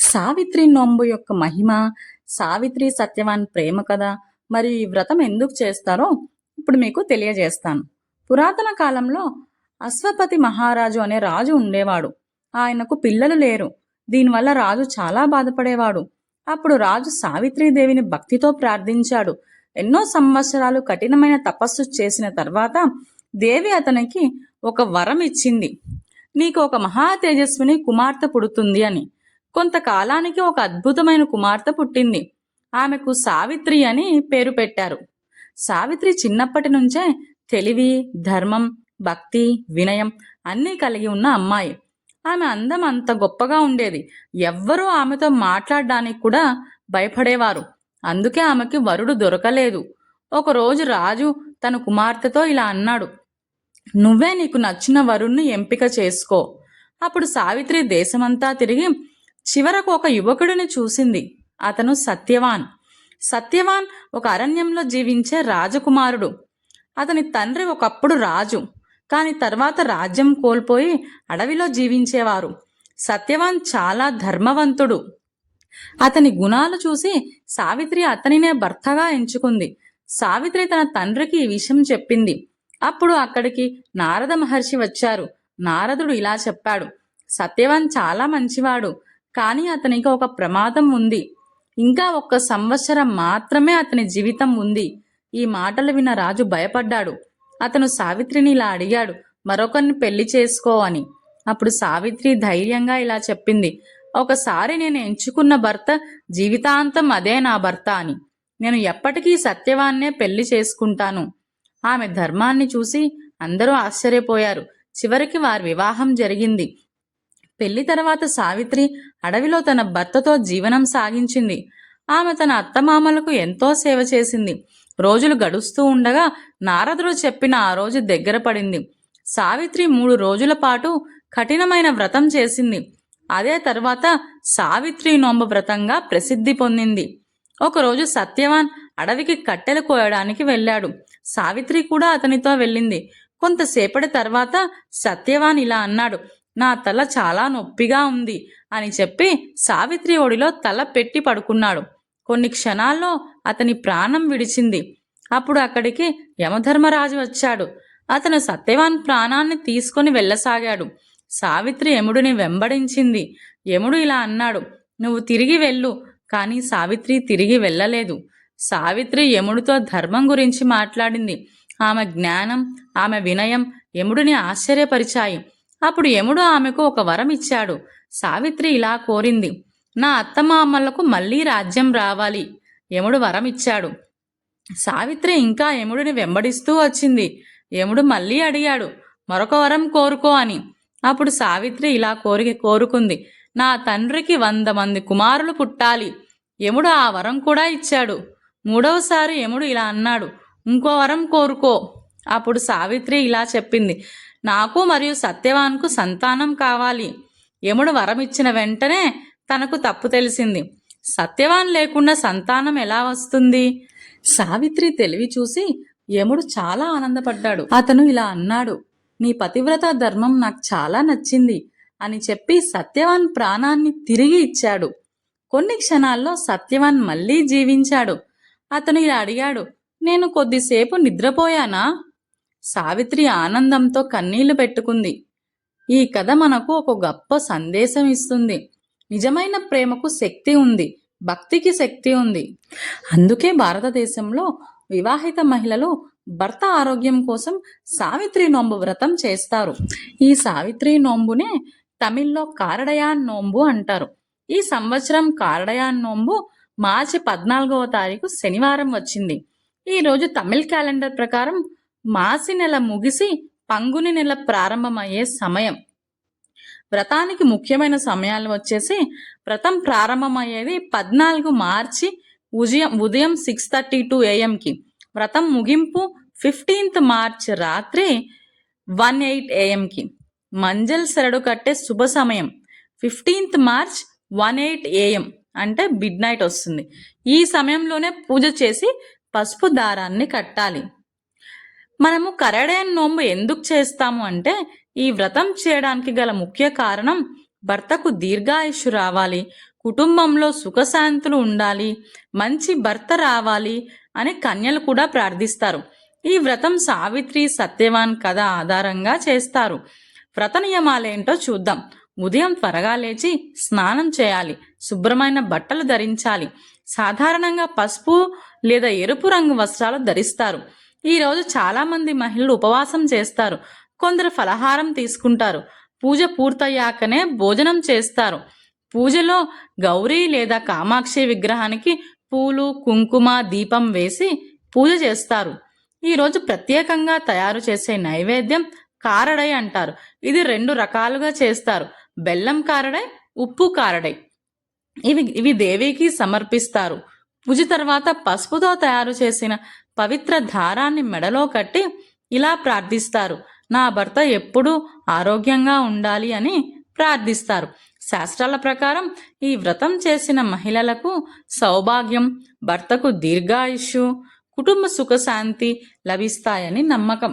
సావిత్రి నోంబు యొక్క మహిమ, సావిత్రి సత్యవాన్ ప్రేమ కథ, మరియు ఈ వ్రతం ఎందుకు చేస్తారో ఇప్పుడు మీకు తెలియజేస్తాను. పురాతన కాలంలో అశ్వపతి మహారాజు అనే రాజు ఉండేవాడు. ఆయనకు పిల్లలు లేరు. దీనివల్ల రాజు చాలా బాధపడేవాడు. అప్పుడు రాజు సావిత్రీదేవిని భక్తితో ప్రార్థించాడు. ఎన్నో సంవత్సరాలు కఠినమైన తపస్సు చేసిన తర్వాత దేవి అతనికి ఒక వరం ఇచ్చింది. నీకు ఒక మహా తేజస్విని కుమార్తె పుడుతుంది అని. కొంతకాలానికి ఒక అద్భుతమైన కుమార్తె పుట్టింది. ఆమెకు సావిత్రి అని పేరు పెట్టారు. సావిత్రి చిన్నప్పటి నుంచే తెలివి, ధర్మం, భక్తి, వినయం అన్నీ కలిగి ఉన్న అమ్మాయి. ఆమె అందం అంత గొప్పగా ఉండేది. ఎవ్వరూ ఆమెతో మాట్లాడడానికి కూడా భయపడేవారు. అందుకే ఆమెకి వరుడు దొరకలేదు. ఒకరోజు రాజు తన కుమార్తెతో ఇలా అన్నాడు, నువ్వే నీకు నచ్చిన వరుణ్ణి ఎంపిక చేసుకో. అప్పుడు సావిత్రి దేశమంతా తిరిగి చివరకు ఒక యువకుడిని చూసింది. అతను సత్యవాన్. సత్యవాన్ ఒక అరణ్యంలో జీవించే రాజకుమారుడు. అతని తండ్రి ఒకప్పుడు రాజు, కాని తర్వాత రాజ్యం కోల్పోయి అడవిలో జీవించేవారు. సత్యవాన్ చాలా ధర్మవంతుడు. అతని గుణాలు చూసి సావిత్రి అతనినే భర్తగా ఎంచుకుంది. సావిత్రి తన తండ్రికి ఈ విషయం చెప్పింది. అప్పుడు అక్కడికి నారద మహర్షి వచ్చారు. నారదుడు ఇలా చెప్పాడు, సత్యవాన్ చాలా మంచివాడు, కానీ అతనికి ఒక ప్రమాదం ఉంది. ఇంకా 1 సంవత్సరం మాత్రమే అతని జీవితం ఉంది. ఈ మాటలు విన్న రాజు భయపడ్డాడు. అతను సావిత్రిని ఇలా అడిగాడు, మరొకరిని పెళ్లి చేసుకో అని. అప్పుడు సావిత్రి ధైర్యంగా ఇలా చెప్పింది, ఒకసారి నేను ఎంచుకున్న భర్త జీవితాంతం అదే నా భర్త అని. నేను ఎప్పటికీ సత్యవాన్నే పెళ్లి చేసుకుంటాను. ఆమె ధర్మాన్ని చూసి అందరూ ఆశ్చర్యపోయారు. చివరికి వారి వివాహం జరిగింది. పెళ్లి తర్వాత సావిత్రి అడవిలో తన భర్తతో జీవనం సాగించింది. ఆమె తన అత్తమామలకు ఎంతో సేవ చేసింది. రోజులు గడుస్తూ ఉండగా నారదుడు చెప్పిన ఆ రోజు దగ్గర పడింది. సావిత్రి 3 రోజుల పాటు కఠినమైన వ్రతం చేసింది. అదే తర్వాత సావిత్రి నోంబు వ్రతంగా ప్రసిద్ధి పొందింది. ఒకరోజు సత్యవాన్ అడవికి కట్టెలు కోయడానికి వెళ్ళాడు. సావిత్రి కూడా అతనితో వెళ్ళింది. కొంతసేపటి తర్వాత సత్యవాన్ ఇలా అన్నాడు, నా తల చాలా నొప్పిగా ఉంది అని చెప్పి సావిత్రి ఒడిలో తల పెట్టి పడుకున్నాడు. కొన్ని క్షణాల్లో అతని ప్రాణం విడిచింది. అప్పుడు అక్కడికి యమధర్మరాజు వచ్చాడు. అతను సత్యవాన్ ప్రాణాన్ని తీసుకొని వెళ్ళసాగాడు. సావిత్రి యముడిని వెంబడించింది. యముడు ఇలా అన్నాడు, నువ్వు తిరిగి వెళ్ళు. కానీ సావిత్రి తిరిగి వెళ్ళలేదు. సావిత్రి యముడితో ధర్మం గురించి మాట్లాడింది. ఆమె జ్ఞానం, ఆమె వినయం యముడిని ఆశ్చర్యపరిచాయి. అప్పుడు యముడు ఆమెకు ఒక వరం ఇచ్చాడు. సావిత్రి ఇలా కోరింది, నా అత్తమామలకు మళ్లీ రాజ్యం రావాలి. యముడు వరం ఇచ్చాడు. సావిత్రి ఇంకా యముడిని వెంబడిస్తూ వచ్చింది. యముడు మళ్లీ అడిగాడు, మరొక వరం కోరుకో అని. అప్పుడు సావిత్రి ఇలా కోరుకుంది, నా తండ్రికి 100 మంది కుమారులు పుట్టాలి. యముడు ఆ వరం కూడా ఇచ్చాడు. 3వసారి యముడు ఇలా అన్నాడు, ఇంకో వరం కోరుకో. అప్పుడు సావిత్రి ఇలా చెప్పింది, నాకు మరియు సత్యవాన్కు సంతానం కావాలి. యముడు వరం ఇచ్చిన వెంటనే తనకు తప్పు తెలిసింది. సత్యవాన్ లేకుండా సంతానం ఎలా వస్తుంది? సావిత్రి తెలివి చూసి యముడు చాలా ఆనందపడ్డాడు. అతను ఇలా అన్నాడు, నీ పతివ్రత ధర్మం నాకు చాలా నచ్చింది అని చెప్పి సత్యవాన్ ప్రాణాన్ని తిరిగి ఇచ్చాడు. కొన్ని క్షణాల్లో సత్యవాన్ మళ్లీ జీవించాడు. అతను ఇలా అడిగాడు, నేను కొద్దిసేపు నిద్రపోయానా? సావిత్రి ఆనందంతో కన్నీళ్లు పెట్టుకుంది. ఈ కథ మనకు ఒక గొప్ప సందేశం ఇస్తుంది. నిజమైన ప్రేమకు శక్తి ఉంది, భక్తికి శక్తి ఉంది. అందుకే భారతదేశంలో వివాహిత మహిళలు భర్త ఆరోగ్యం కోసం సావిత్రి నోంబు వ్రతం చేస్తారు. ఈ సావిత్రి నోంబునే తమిళ్లో కారడయాన్ నోంబు అంటారు. ఈ సంవత్సరం కారడయాన్ నోంబు మార్చి 14వ తారీఖు శనివారం వచ్చింది. ఈ రోజు తమిళ్ క్యాలెండర్ ప్రకారం మాసి నెల ముగిసి పంగుని నెల ప్రారంభమయ్యే సమయం. వ్రతానికి ముఖ్యమైన సమయాలు వచ్చేసి, వ్రతం ప్రారంభమయ్యేది 14 మార్చి ఉదయం 6:32 AM వ్రతం ముగింపు 15th మార్చ్ రాత్రి 1:08 AM మంజల్ శరడు కట్టే శుభ సమయం 15th మార్చ్ 1:08 AM అంటే మిడ్ నైట్ వస్తుంది. ఈ సమయంలోనే పూజ చేసి పసుపు దారాన్ని కట్టాలి. మనము కరడయాన్ నోంబు ఎందుకు చేస్తాము అంటే, ఈ వ్రతం చేయడానికి గల ముఖ్య కారణం భర్తకు దీర్ఘాయుష్షు రావాలి, కుటుంబంలో సుఖశాంతులు ఉండాలి, మంచి భర్త రావాలి అని కన్యలు కూడా ప్రార్థిస్తారు. ఈ వ్రతం సావిత్రి సత్యవాన్ కథ ఆధారంగా చేస్తారు. వ్రత నియమాలేంటో చూద్దాం. ఉదయం త్వరగా లేచి స్నానం చేయాలి, శుభ్రమైన బట్టలు ధరించాలి. సాధారణంగా పసుపు లేదా ఎరుపు రంగు వస్త్రాలు ధరిస్తారు. ఈరోజు చాలామంది మహిళలు ఉపవాసం చేస్తారు, కొందరు ఫలహారం తీసుకుంటారు. పూజ పూర్తయ్యాకనే భోజనం చేస్తారు. పూజలో గౌరీ లేదా కామాక్షి విగ్రహానికి పూలు, కుంకుమ, దీపం వేసి పూజ చేస్తారు. ఈరోజు ప్రత్యేకంగా తయారు చేసే నైవేద్యం కారడై అంటారు. ఇది 2 రకాలుగా చేస్తారు, బెల్లం కారడై, ఉప్పు కారడై. ఇవి దేవికి సమర్పిస్తారు. పూజ తర్వాత పసుపుతో తయారు చేసిన పవిత్ర దారాన్ని మెడలో కట్టి ఇలా ప్రార్థిస్తారు: నా భర్త ఎప్పుడూ ఆరోగ్యంగా ఉండాలి అని ప్రార్థిస్తారు. శాస్త్రాల ప్రకారం ఈ వ్రతం చేసిన మహిళలకు సౌభాగ్యం, భర్తకు దీర్ఘాయుష్షు, కుటుంబ సుఖశాంతి లభిస్తాయని నమ్మకం.